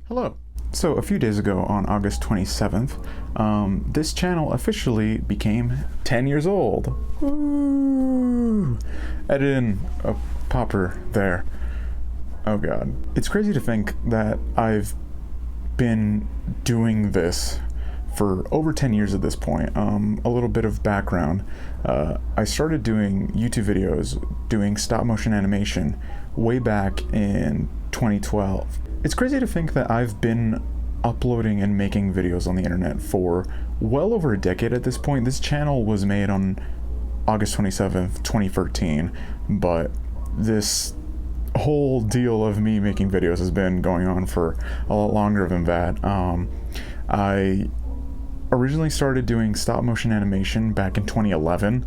Hello. So a few days ago on August 27th, this channel officially became 10 years old. Woo! Edit in a popper there. Oh god. It's crazy to think that I've been doing this for over 10 years at this point. A little bit of background. I started doing YouTube videos, doing stop motion animation way back in 2012. It's crazy to think that I've been uploading and making videos on the internet for well over a decade at this point. This channel was made on August 27th, 2013, but this whole deal of me making videos has been going on for a lot longer than that. I originally started doing stop motion animation back in 2011,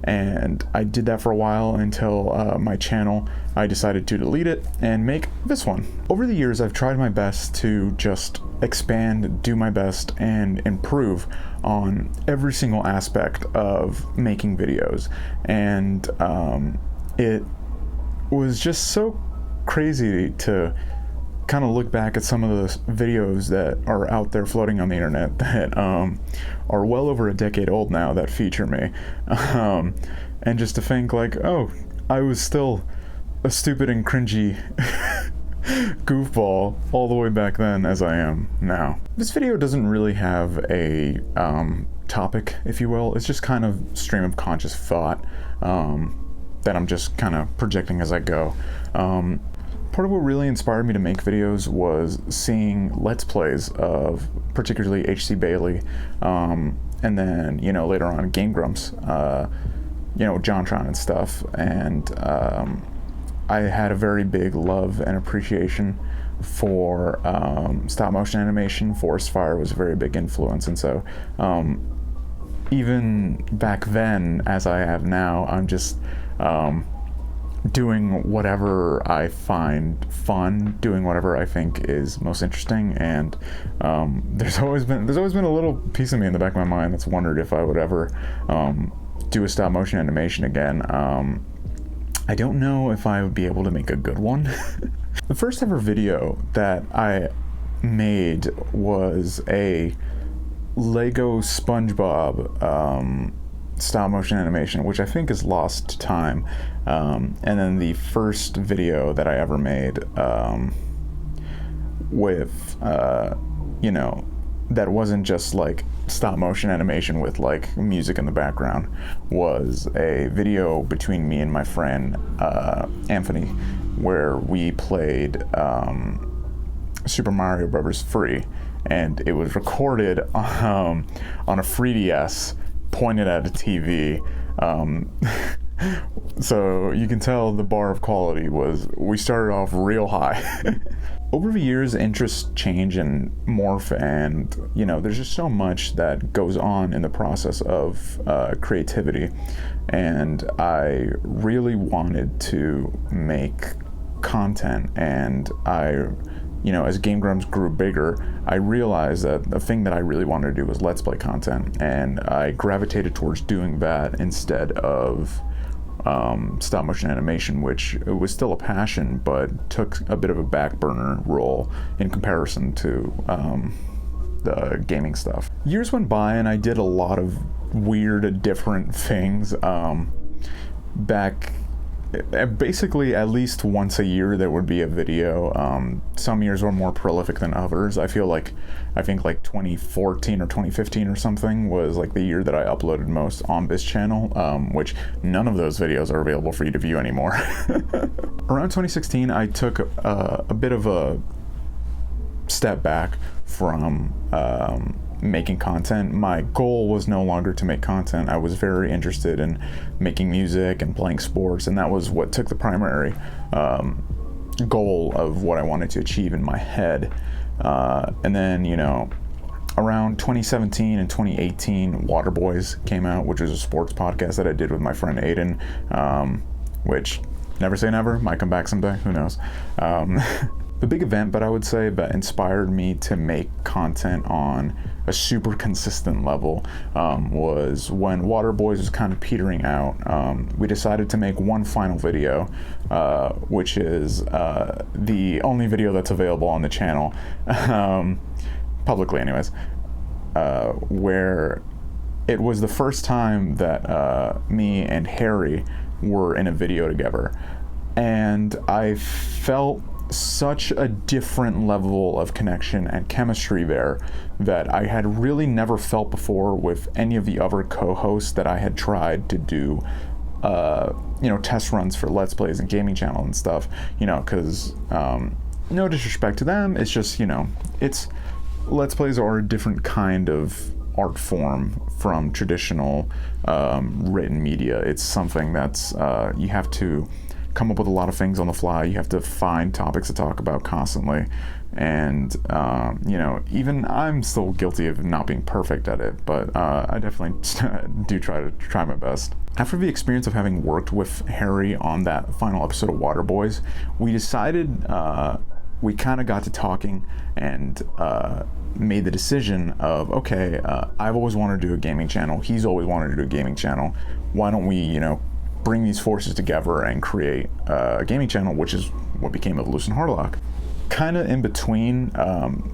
and I did that for a while until my channel, I decided to delete it and make this one. Over the years, I've tried my best to just expand, do my best, and improve on every single aspect of making videos. And it was just so crazy to kind of look back at some of the videos that are out there floating on the internet that are well over a decade old now that feature me, and just to think like, oh, I was still a stupid and cringy goofball all the way back then as I am now. This video doesn't really have a topic, if you will. It's just kind of stream of conscious thought that I'm just kind of projecting as I go. Part of what really inspired me to make videos was seeing Let's Plays of particularly H.C. Bailey, and then, later on Game Grumps, JonTron and stuff. And I had a very big love and appreciation for stop motion animation. Forest Fire was a very big influence. And so even back then, as I have now, I'm just doing whatever I find fun, doing whatever I think is most interesting, and there's always been a little piece of me in the back of my mind that's wondered if I would ever do a stop motion animation again. I don't know if I would be able to make a good one. The first ever video that I made was a Lego SpongeBob stop motion animation, which I think is lost to time. And then the first video that I ever made with that wasn't just like stop motion animation with like music in the background, was a video between me and my friend Anthony, where we played Super Mario Brothers free, and it was recorded on a 3DS pointed at a TV. So you can tell the bar of quality we started off real high. Over the years, interests change and morph, and there's just so much that goes on in the process of creativity, and I really wanted to make content, and as Game Grumps grew bigger, I realized that the thing that I really wanted to do was Let's Play content, and I gravitated towards doing that instead of stop motion animation, which was still a passion, but took a bit of a back burner role in comparison to the gaming stuff. Years went by, and I did a lot of weird, different things. Basically, at least once a year there would be a video. Some years were more prolific than others. I think like 2014 or 2015 or something was like the year that I uploaded most on this channel, which none of those videos are available for you to view anymore. Around 2016, I took a bit of a step back from making content. My goal was no longer to make content. I was very interested in making music and playing sports, and that was what took the primary goal of what I wanted to achieve in my head. And then, around 2017 and 2018, Waterboys came out, which was a sports podcast that I did with my friend Aiden, which, never say never, might come back someday, who knows. the big event, but I would say that inspired me to make content on a super consistent level was when Water Boys was kind of petering out. We decided to make one final video, which is the only video that's available on the channel, publicly anyways, where it was the first time that me and Harry were in a video together. And I felt such a different level of connection and chemistry there that I had really never felt before with any of the other co-hosts that I had tried to do test runs for Let's Plays and gaming channel and stuff, because no disrespect to them, it's just, it's Let's Plays are a different kind of art form from traditional written media. It's something that's you have to come up with a lot of things on the fly. You have to find topics to talk about constantly, and even I'm still guilty of not being perfect at it, but I definitely do try my best. After the experience of having worked with Harry on that final episode of Water Boys, we decided we kind of got to talking and made the decision of, okay, I've always wanted to do a gaming channel, he's always wanted to do a gaming channel, why don't we bring these forces together and create a gaming channel, which is what became of Loose and Harlock. Kind of in between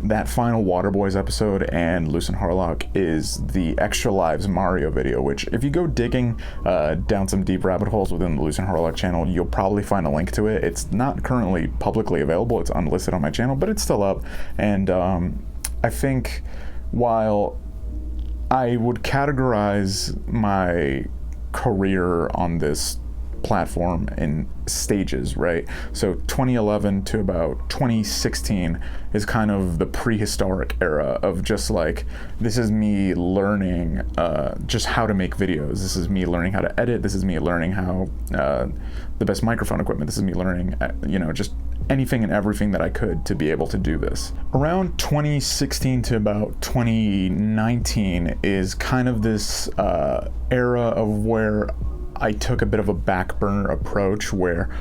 that final Water Boys episode and Loose and Harlock is the Extra Lives Mario video, which if you go digging down some deep rabbit holes within the Loose and Harlock channel, you'll probably find a link to it. It's not currently publicly available, it's unlisted on my channel, but it's still up. And I think while I would categorize my career on this platform in stages, right? So 2011 to about 2016 is kind of the prehistoric era of just like, this is me learning just how to make videos. This is me learning how to edit. This is me learning how the best microphone equipment. This is me learning, just anything and everything that I could to be able to do this. Around 2016 to about 2019 is kind of this era of where I took a bit of a back burner approach where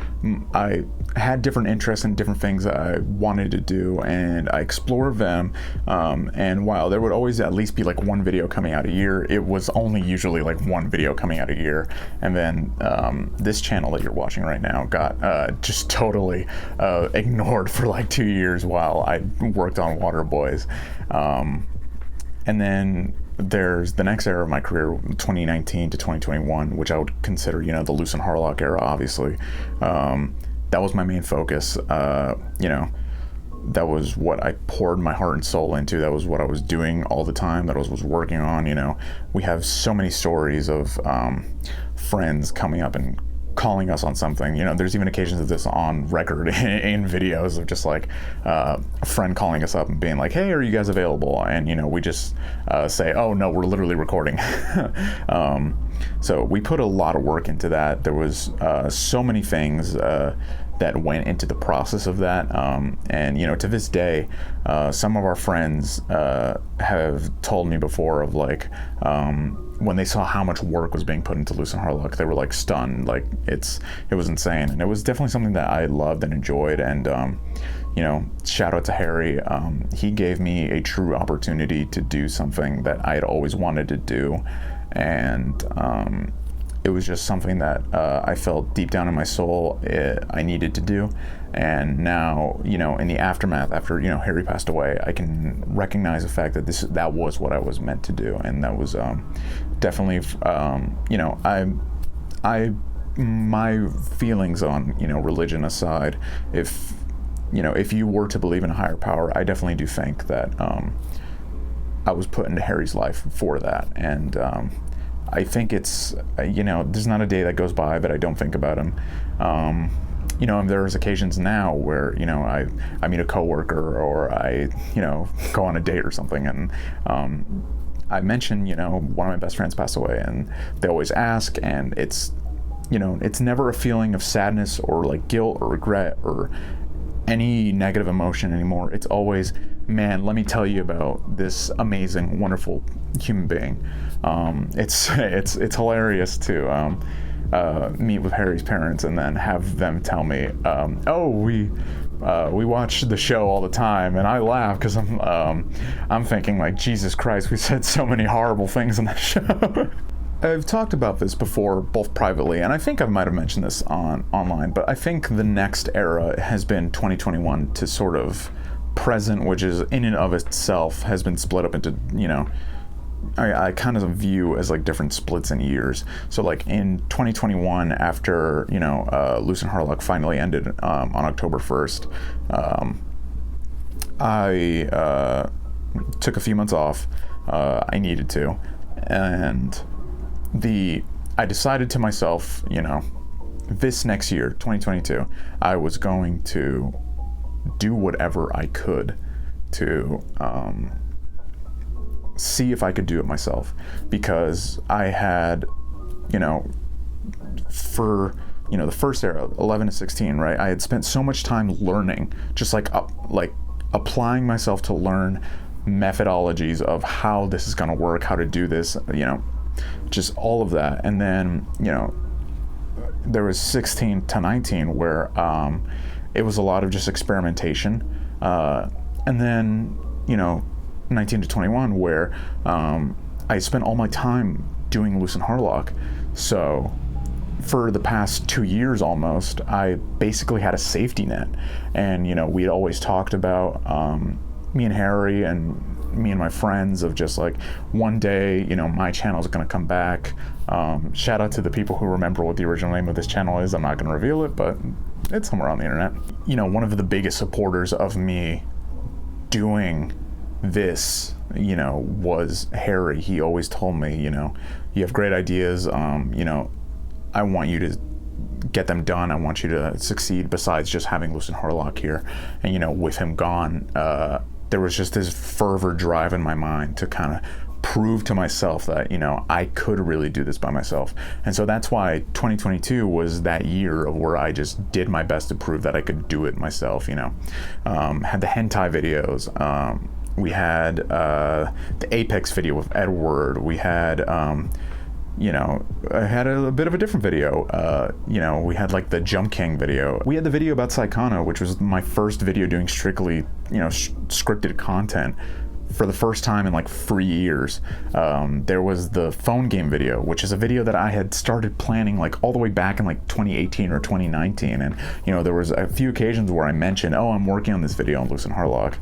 I had different interests and different things that I wanted to do, and I explored them. And while there would always at least be like one video coming out a year, it was only usually like one video coming out a year. And then this channel that you're watching right now got just totally ignored for like 2 years while I worked on Water Boys. And then there's the next era of my career, 2019 to 2021, which I would consider, the Loose and Harlock era, obviously. That was my main focus. That was what I poured my heart and soul into. That was what I was doing all the time. That was working on. We have so many stories of friends coming up and calling us on something. There's even occasions of this on record in videos of just like a friend calling us up and being like, hey, are you guys available? And we just say, oh no, we're literally recording. So we put a lot of work into that. There was so many things that went into the process of that, and to this day, some of our friends have told me before of like, when they saw how much work was being put into Loose and Harlock, they were like stunned. Like it was insane, and it was definitely something that I loved and enjoyed. And shout out to Harry. He gave me a true opportunity to do something that I had always wanted to do, and it was just something that I felt deep down in my soul I needed to do. And now, in the aftermath, after Harry passed away, I can recognize the fact that that was what I was meant to do, and that was definitely, my feelings on religion aside, if you were to believe in a higher power, I definitely do think that I was put into Harry's life for that, and I think it's there's not a day that goes by that I don't think about him. And there's occasions now where I meet a coworker or I go on a date or something, and I mention one of my best friends passed away, and they always ask, and it's never a feeling of sadness or like guilt or regret or any negative emotion anymore. It's always, man, let me tell you about this amazing, wonderful human being. It's hilarious to meet with Harry's parents and then have them tell me, oh, we we watch the show all the time, and I laugh because I'm thinking like, Jesus Christ, we said so many horrible things on that show. I've talked about this before, both privately, and I think I might have mentioned this online, but I think the next era has been 2021 to sort of present, which is in and of itself has been split up into, you know, I kind of view as like different splits in years. So like in 2021, after, you know, Loose and Harlock finally ended on October 1st, I took a few months off. I needed to, and I decided to myself, you know, this next year, 2022, I was going to do whatever I could to see if I could do it myself, because I had, you know, for, you know, the first era, 11 to 16, right, I had spent so much time learning, just like applying myself to learn methodologies of how this is going to work, how to do this, you know, just all of that. And then, you know, there was 16 to 19 where it was a lot of just experimentation, and then, you know, 19 to 21 where I spent all my time doing Loose and Harlock. So for the past 2 years almost, I basically had a safety net. And, you know, we'd always talked about, me and Harry and me and my friends, of just like, one day, you know, my channel is going to come back. Shout out to the people who remember what the original name of this channel is. I'm not going to reveal it, but it's somewhere on the internet. You know, one of the biggest supporters of me doing this, you know, was Harry. He always told me, you know, you have great ideas, you know, I want you to get them done. I want you to succeed, besides just having Loose and Harlock here. And, you know, with him gone, there was just this fervor drive in my mind to kind of prove to myself that, you know, I could really do this by myself. And so that's why 2022 was that year of where I just did my best to prove that I could do it myself, you know. Had the hentai videos, we had the Apex video with Edward, we had, you know, I had a bit of a different video, you know, we had like the Jump King video. We had the video about Saikano, which was my first video doing strictly, you know, scripted content for the first time in like 3 years. There was the phone game video, which is a video that I had started planning like all the way back in like 2018 or 2019. And, you know, there was a few occasions where I mentioned, oh, I'm working on this video on Loose and Harlock.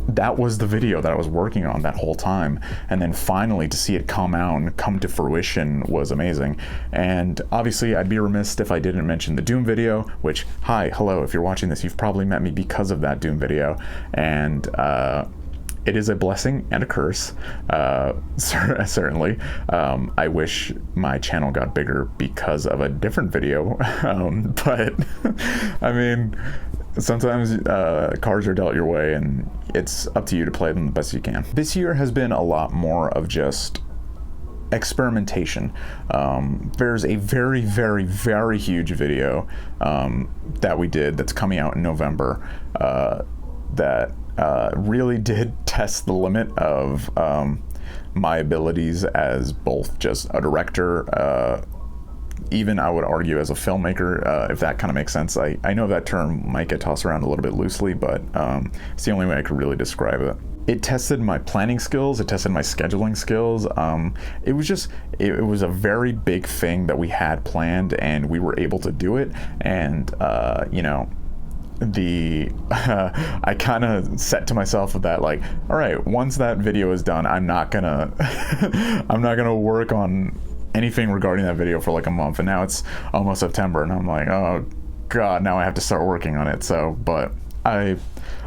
That was the video that I was working on that whole time. And then finally to see it come out and come to fruition was amazing. And obviously I'd be remiss if I didn't mention the Doom video, which, hi, hello, if you're watching this, you've probably met me because of that Doom video. And, it is a blessing and a curse, certainly. I wish my channel got bigger because of a different video, but I mean, sometimes cards are dealt your way, and it's up to you to play them the best you can. This year has been a lot more of just experimentation. There's a very, very, very huge video that we did that's coming out in November that really did test the limit of my abilities as both just a director, even I would argue as a filmmaker, if that kind of makes sense. I know that term might get tossed around a little bit loosely, but it's the only way I could really describe it. It tested my planning skills, it tested my scheduling skills. It was a very big thing that we had planned, and we were able to do it. And you know, I kind of set to myself with that, like, all right, once that video is done, I'm not gonna work on anything regarding that video for like a month. And now it's almost September, and I'm like, oh god, now I have to start working on it. So, but I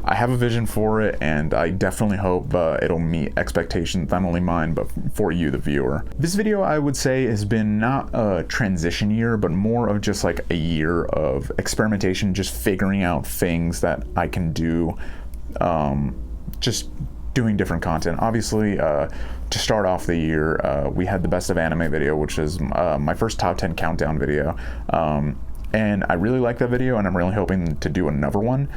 have a vision for it, and I definitely hope it'll meet expectations, not only mine, but for you, the viewer. This video, I would say, has been not a transition year, but more of just like a year of experimentation, just figuring out things that I can do, just doing different content. Obviously, to start off the year, we had the Best of Anime video, which is my first top 10 countdown video. And I really like that video, and I'm really hoping to do another one.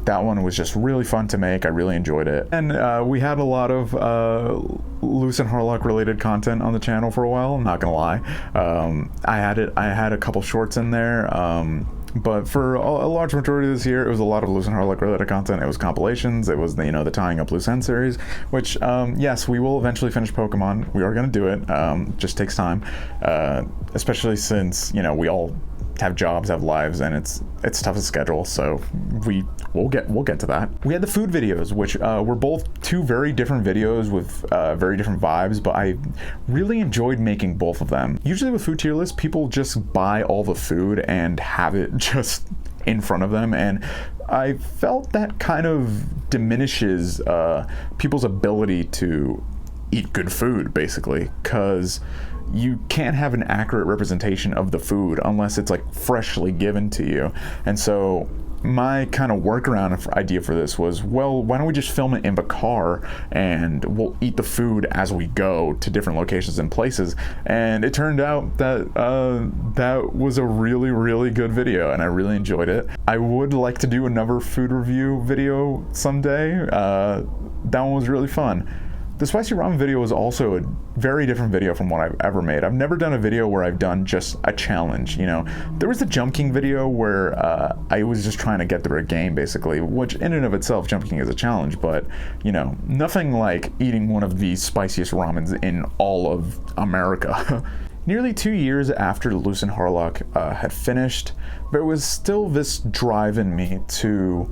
That one was just really fun to make. I really enjoyed it. And we had a lot of Loose and Harlock related content on the channel for a while, I'm not gonna lie. I had a couple shorts in there. But for a large majority of this year, it was a lot of Loose and Harlock related content. It was compilations. It was the tying up loose end series, which yes, we will eventually finish Pokemon. We are going to do it. Just takes time, especially since we all have jobs, have lives, and it's tough to schedule. So we'll get to that. We had the food videos, which were both two very different videos with very different vibes, but I really enjoyed making both of them. Usually with food tier lists, people just buy all the food and have it just in front of them, and I felt that kind of diminishes people's ability to eat good food, basically, because you can't have an accurate representation of the food unless it's like freshly given to you. And so my kind of workaround idea for this was, well, why don't we just film it in the car and we'll eat the food as we go to different locations and places. And it turned out that that was a really, really good video, and I really enjoyed it. I would like to do another food review video someday. That one was really fun. The spicy ramen video was also a very different video from what I've ever made. I've never done a video where I've done just a challenge, There was the Jump King video where I was just trying to get through a game, basically, which in and of itself, Jump King is a challenge, but, nothing like eating one of the spiciest ramens in all of America. Nearly 2 years after Loose and Harlock had finished, there was still this drive in me to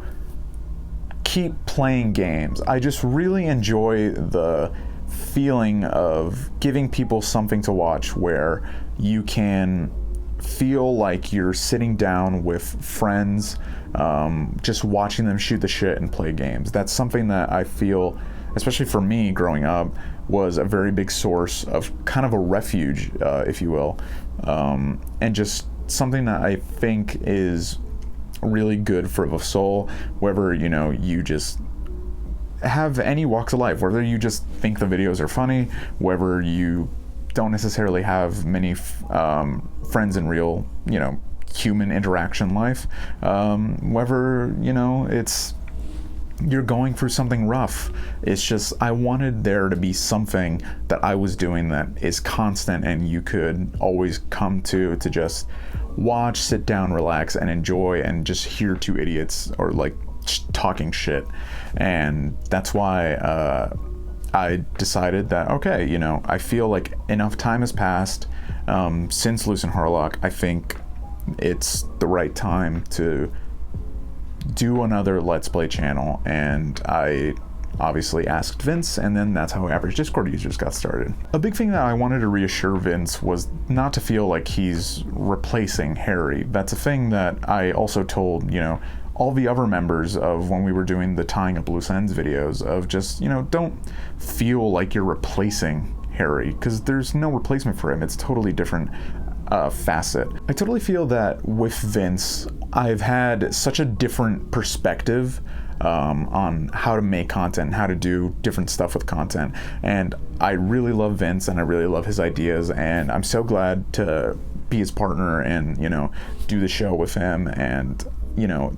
keep playing games. I just really enjoy the feeling of giving people something to watch where you can feel like you're sitting down with friends, just watching them shoot the shit and play games. That's something that I feel, especially for me growing up, was a very big source of kind of a refuge, if you will, and just something that I think is really good for the soul, whether you just have any walks of life, whether you just think the videos are funny, whether you don't necessarily have many friends in real human interaction life, whether it's you're going through something rough. It's just, I wanted there to be something that I was doing that is constant and you could always come to just watch, sit down, relax, and enjoy, and just hear two idiots or like talking shit. And that's why I decided that, okay, I feel like enough time has passed since Loose and Harlock. I think it's the right time to do another Let's Play channel, and I obviously asked Vince, and then that's how Average Discord Users got started. A big thing that I wanted to reassure Vince was not to feel like he's replacing Harry. That's a thing that I also told, all the other members of when we were doing the Tying Up Loose Ends videos, of just, don't feel like you're replacing Harry, because there's no replacement for him. It's totally different facet. I totally feel that with Vince, I've had such a different perspective on how to make content, how to do different stuff with content, and I really love Vince and I really love his ideas, and I'm so glad to be his partner and do the show with him. And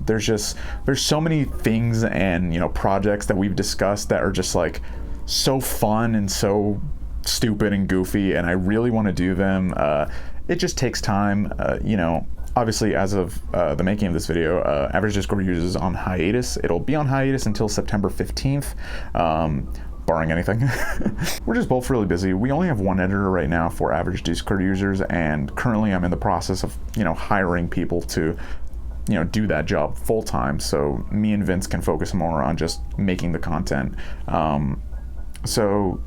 there's so many things and projects that we've discussed that are just like so fun and so stupid and goofy, and I really want to do them. It just takes time. Obviously, as of the making of this video, Average Discord Users is on hiatus. It'll be on hiatus until September 15th, barring anything. We're just both really busy. We only have one editor right now for Average Discord Users, and currently I'm in the process of, hiring people to, do that job full time, so me and Vince can focus more on just making the content. So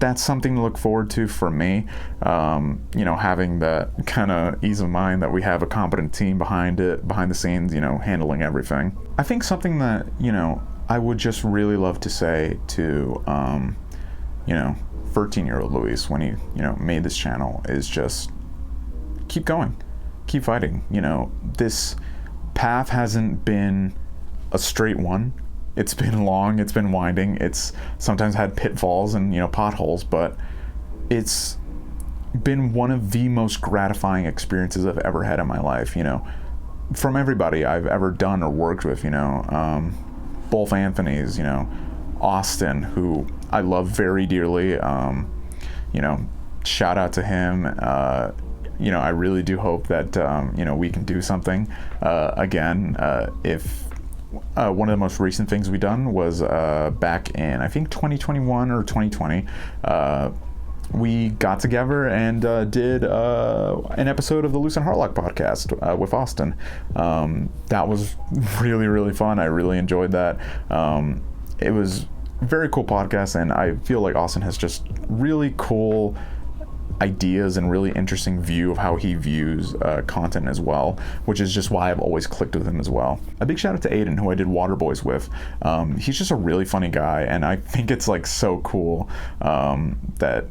that's something to look forward to for me, having that kind of ease of mind that we have a competent team behind the scenes, handling everything. I think something that, I would just really love to say to, 13-year-old Luis when he, made this channel is just keep going, keep fighting. This path hasn't been a straight one. It's been long, it's been winding, it's sometimes had pitfalls and, potholes, but it's been one of the most gratifying experiences I've ever had in my life, from everybody I've ever done or worked with, both Anthony's, Austin, who I love very dearly, shout out to him, I really do hope that we can do something again. If one of the most recent things we done was back in, I think, 2021 or 2020. We got together and did an episode of the Loose and Harlock podcast with Austin. That was really, really fun. I really enjoyed that. It was a very cool podcast, and I feel like Austin has just really cool ideas and really interesting view of how he views content as well, which is just why I've always clicked with him as well. A big shout out to Aiden, who I did Waterboys with. He's just a really funny guy, and I think it's like so cool that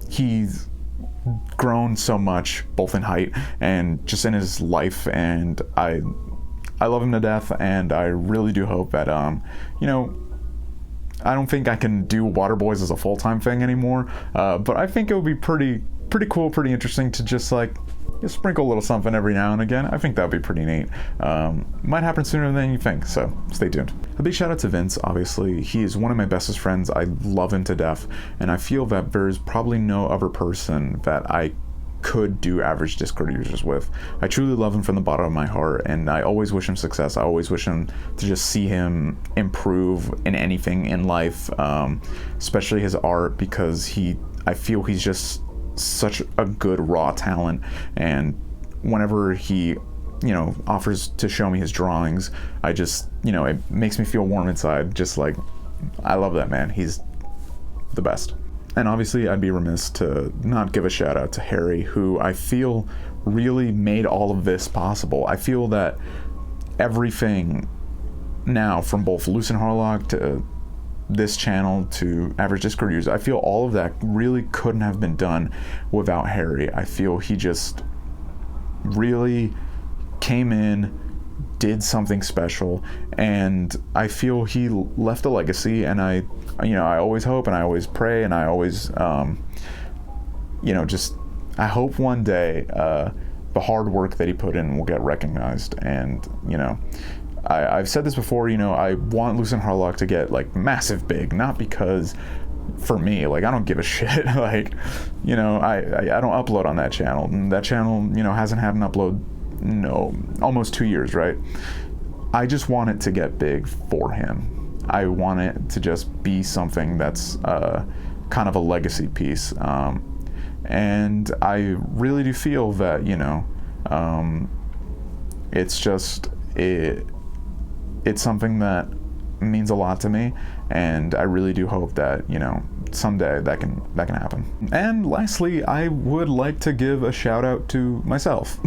he's grown so much, both in height and just in his life, and I love him to death, and I really do hope that I don't think I can do Waterboys as a full-time thing anymore, but I think it would be pretty cool, pretty interesting to just sprinkle a little something every now and again. I think that would be pretty neat. Might happen sooner than you think, so stay tuned. A big shout out to Vince, obviously. He is one of my bestest friends. I love him to death, and I feel that there's probably no other person that I could do average Discord users with. I truly love him from the bottom of my heart, and I always wish him success. I always wish him to just see him improve in anything in life, especially his art, because I feel he's just such a good raw talent, and whenever he offers to show me his drawings, I just it makes me feel warm inside. Just like, I love that man. He's the best. And obviously, I'd be remiss to not give a shout out to Harry, who I feel really made all of this possible. I feel that everything now, from both Loose and Harlock to this channel to average Discord users, I feel all of that really couldn't have been done without Harry. I feel he just really came in, did something special, and I feel he left a legacy, and I always hope, and I always pray, and I always I hope one day the hard work that he put in will get recognized. And I've said this before, I want Loose and Harlock to get massive big, not because for me, I don't give a shit. I don't upload on that channel, and that channel hasn't had an upload almost 2 years, right? I just want it to get big for him. I want it to just be something that's kind of a legacy piece, and I really do feel that it's something that means a lot to me, and I really do hope that someday that can happen. And lastly, I would like to give a shout out to myself.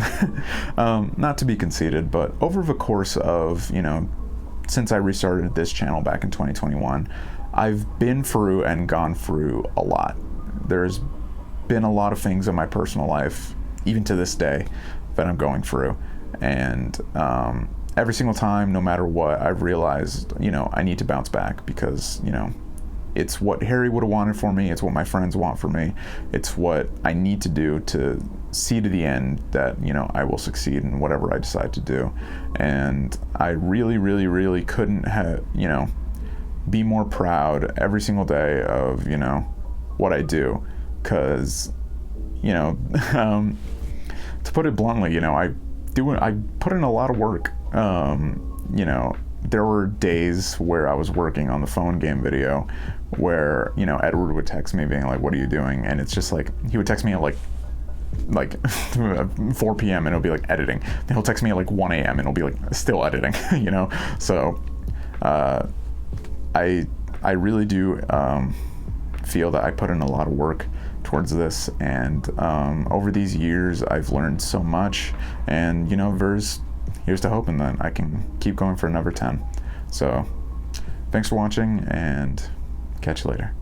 Not to be conceited, but over the course of since I restarted this channel back in 2021, I've been through and gone through a lot. There's been a lot of things in my personal life, even to this day, that I'm going through, and every single time, no matter what, I've realized I need to bounce back, because it's what Harry would have wanted for me. It's what my friends want for me. It's what I need to do to see to the end that, I will succeed in whatever I decide to do. And I really, really, really couldn't have, be more proud every single day of, what I do. Because, to put it bluntly, I put in a lot of work. There were days where I was working on the phone game video where, Edward would text me being like, "What are you doing?" And it's just he would text me at 4 p.m. and it'll be editing. Then he'll text me at 1 a.m. and it'll be still editing, So I really do feel that I put in a lot of work towards this, and over these years I've learned so much, and here's to hoping that I can keep going for another 10. So thanks for watching, and catch you later.